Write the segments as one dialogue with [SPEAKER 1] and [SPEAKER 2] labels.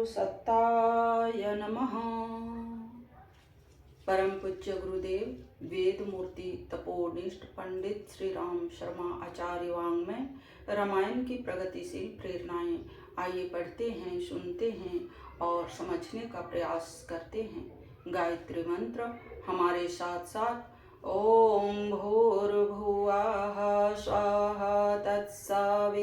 [SPEAKER 1] सत्ताय नमः। परम पूज्य गुरुदेव वेद मूर्ति तपोनिष्ठ पंडित श्री राम शर्मा आचार्य वाङ्मय रामायण की प्रगतिशील प्रेरणाएं। आइए पढ़ते हैं, सुनते हैं और समझने का प्रयास करते हैं। गायत्री मंत्र हमारे साथ साथ। ओम भूर्भुवः स्वाहा तत्सवितुर्वरेण्यं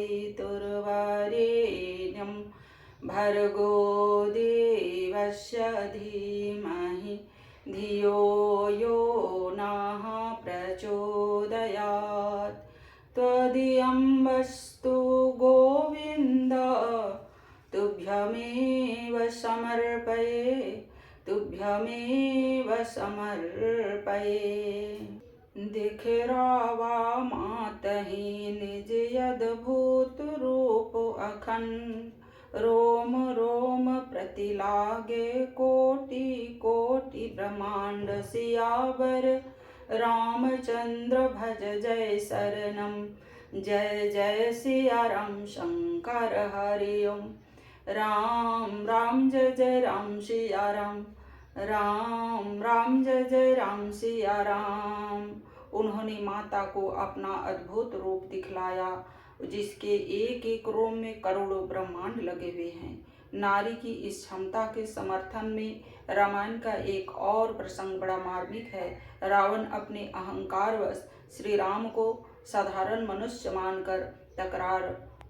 [SPEAKER 1] भर्गो देवस्य धीमहि धियो यो नः प्रचोदयात्। त्वदीयं वस्तु गोविन्द तुभ्यमेव समर्पये, तुभ्यमेव समर्पये। दिखरावा मातहि निज यद्भूत रूप अखंड, रोम रोम प्रतिलागे कोटि कोटि ब्रह्मांड। सियावर रामचंद्र भज जय शरणम, जय जय सिया राम शंकर हरि ओम। राम राम जय जय राम सिया राम, राम राम जय जय राम सिया राम। उन्होंने माता को अपना अद्भुत रूप दिखलाया, जिसके एक एक रोम में करोड़ों ब्रह्मांड लगे हुए हैं। नारी की इस क्षमता के समर्थन में रामायण का एक और प्रसंग बड़ा मार्मिक है। रावण अपने अहंकारवश श्री राम को साधारण मनुष्य मानकर तकरार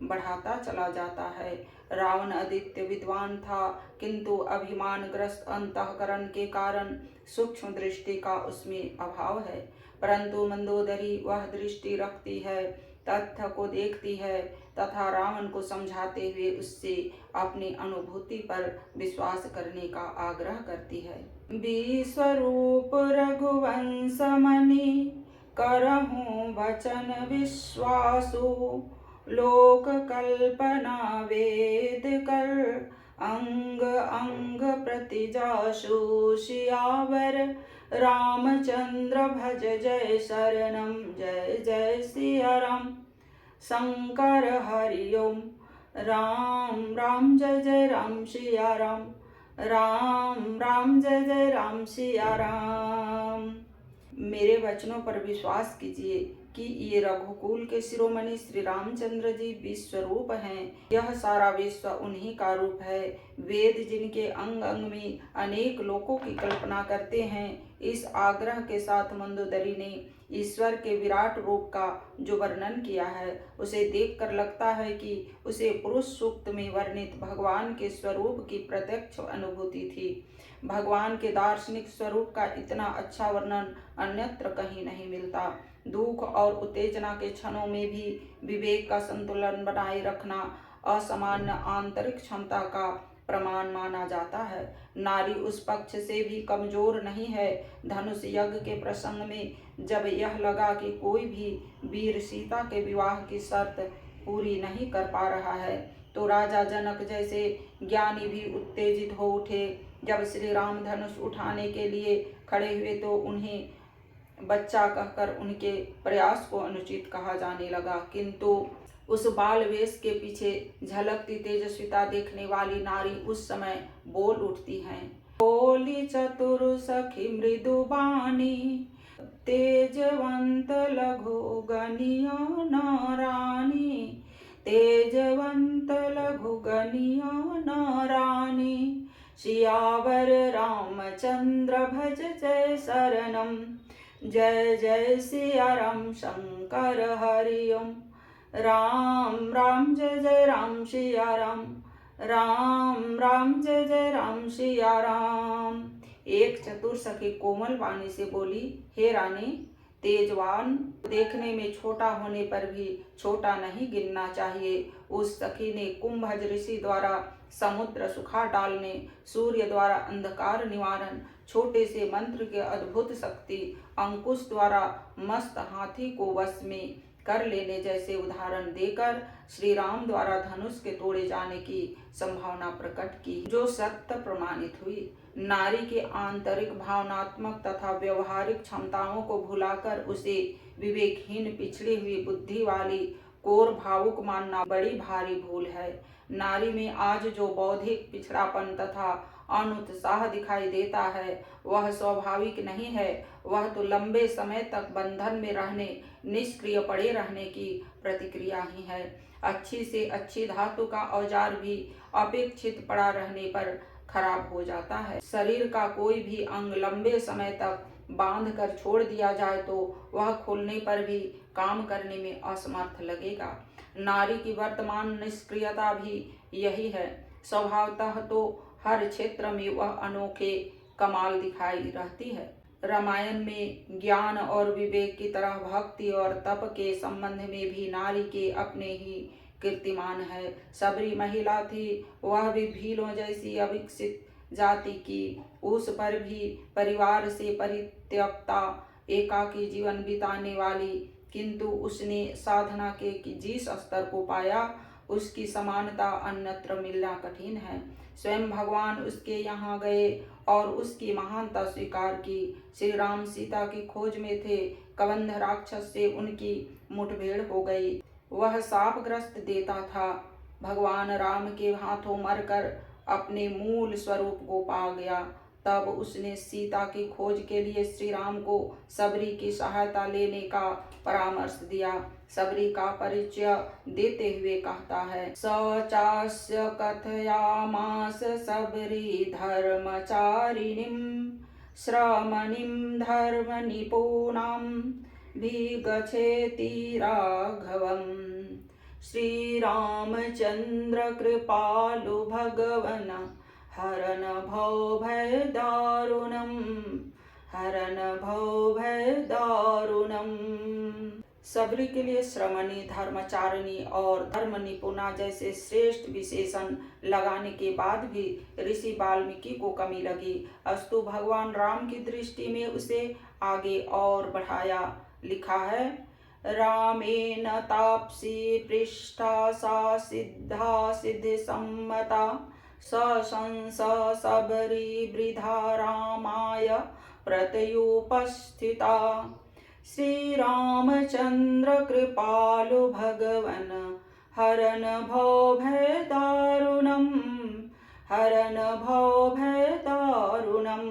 [SPEAKER 1] बढ़ाता चला जाता है। रावण आदित्य विद्वान था, किंतु अभिमानग्रस्त अंतःकरण के कारण सूक्ष्म दृष्टि का उसमें अभाव है। परंतु मंदोदरी वह दृष्टि रखती है, तथ्य को देखती है तथा रावण को समझाते हुए उससे अपनी अनुभूति पर विश्वास करने का आग्रह करती है। विश्वरूप रघुवंश मणि करहूं वचन विश्वासु, लोक कल्पना वेद कर अंग अंग प्रतिजासु। सियावर रामचंद्र भज जय शरणम, जय जय सिया राम शंकर हरि ओम। राम राम जय जय राम सिया राम, राम राम जय जय राम सिया राम। मेरे वचनों पर विश्वास कीजिए कि ये रघुकुल के शिरोमणि श्री रामचंद्र जी विश्वरूप हैं। यह सारा विश्व उन्हीं का रूप है। वेद जिनके अंग अंग में अनेक लोकों की कल्पना करते हैं। इस आग्रह के साथ मंदोदरी ने ईश्वर के विराट रूप का जो वर्णन किया है, उसे देखकर लगता है कि उसे पुरुष सूक्त में वर्णित भगवान के स्वरूप की प्रत्यक्ष अनुभूति थी। भगवान के दार्शनिक स्वरूप का इतना अच्छा वर्णन अन्यत्र कहीं नहीं मिलता। दुख और उत्तेजना के क्षणों में भी विवेक का संतुलन बनाए रखना असामान्य आंतरिक क्षमता का प्रमाण माना जाता है। नारी उस पक्ष से भी कमजोर नहीं है। धनुष यज्ञ के प्रसंग में जब यह लगा कि कोई भी वीर सीता के विवाह की शर्त पूरी नहीं कर पा रहा है, तो राजा जनक जैसे ज्ञानी भी उत्तेजित हो उठे। जब श्री राम धनुष उठाने के लिए खड़े हुए तो उन्हें बच्चा कहकर उनके प्रयास को अनुचित कहा जाने लगा, किंतु उस बाल वेश के पीछे झलकती तेजस्विता देखने वाली नारी उस समय बोल उठती हैं। बोली चतुर सखी मृदुबानी, तेजवंत लघु गनिया नारानी, तेजवंत लघु गनिया नारानी। सियावर रामचंद्र भज जय शरणम, जय जय सिया राम शंकर हरि ओम। राम राम जय जय राम सिया राम, राम राम जय जय राम सिया राम। एक चतुर सखी कोमल वाणी से बोली, हे रानी, तेजवान देखने में छोटा होने पर भी छोटा नहीं गिनना चाहिए। उस सखी ने कुंभज ऋषि द्वारा समुद्र सुखा डालने, सूर्य द्वारा अंधकार निवारण, छोटे से मंत्र के अद्भुत शक्ति, अंकुश द्वारा मस्त हाथी को वश में कर लेने जैसे उदाहरण देकर श्री राम द्वारा धनुष के तोड़े जाने की संभावना प्रकट की, जो सत्य प्रमाणित हुई। नारी के आंतरिक भावनात्मक तथा व्यवहारिक क्षमताओं को भुलाकर उसे विवेकहीन, पिछड़ी हुई बुद्धि वाली, कोर भावुक मानना बड़ी भारी भूल है। नारी में आज जो बौद्धिक पिछड़ापन तथा अनुत्साह दिखाई देता है वह स्वाभाविक नहीं है। वह तो लंबे समय तक बंधन में रहने, निष्क्रिय पड़े रहने की प्रतिक्रिया ही है। अच्छी से अच्छी धातु का औजार भी अपेक्षित पड़ा रहने पर खराब हो जाता है। शरीर का कोई भी अंग लंबे समय तक बांध कर छोड़ दिया जाए तो वह खोलने पर भी काम करने में असमर्थ लगेगा। नारी की वर्तमान निष्क्रियता भी यही है। स्वभावतः तो हर क्षेत्र में वह अनोखे कमाल दिखाई रहती है। रामायण में ज्ञान और विवेक की तरह भक्ति और तप के संबंध में भी नारी के अपने ही कीर्तिमान है। सबरी महिला थी, वह भी भीलों जैसी अविकसित जाति की, उस पर भी परिवार से परित्यक्ता एकाकी जीवन बिताने वाली, किंतु उसने साधना के जिस स्तर को पाया उसकी समानता अन्यत्र मिलना कठिन है। स्वयं भगवान उसके यहाँ गए और उसकी महानता स्वीकार की। श्री राम सीता की खोज में थे, कबंध राक्षस से उनकी मुठभेड़ हो गई। वह शापग्रस्त देता था, भगवान राम के हाथों मरकर अपने मूल स्वरूप को पा गया। तब उसने सीता की खोज के लिए श्री राम को सबरी की सहायता लेने का परामर्श दिया। सबरी का परिचय देते हुए कहता है, स चास्य कथयामास सबरी धर्मचारिणीं श्रमणीं धर्मनिपुणां विगच्छेति राघवम्। श्री रामचंद्र कृपालु भगवन हरन भव भय दारुणम, हरन भव भय दारुणम। सबरी के लिए श्रमणी, धर्मचारिणी और धर्म निपुणा जैसे श्रेष्ठ विशेषण लगाने के बाद भी ऋषि वाल्मीकि को कमी लगी। अस्तु भगवान राम की दृष्टि में उसे आगे और बढ़ाया। लिखा है, रामेण तापसी पृष्ठा सा सिद्धा सिद्धि सम्मता सशंस सबरी वृद्धा रामाय प्रत्युपस्थिता। श्री रामचंद्र कृपालु भगवन हरन भव भय दारुणम, हरन भव भय दारुणम।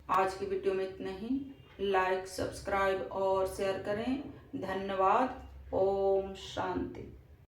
[SPEAKER 1] आज की वीडियो में इतना ही। लाइक, सब्सक्राइब और शेयर करें। धन्यवाद। ओम शांति।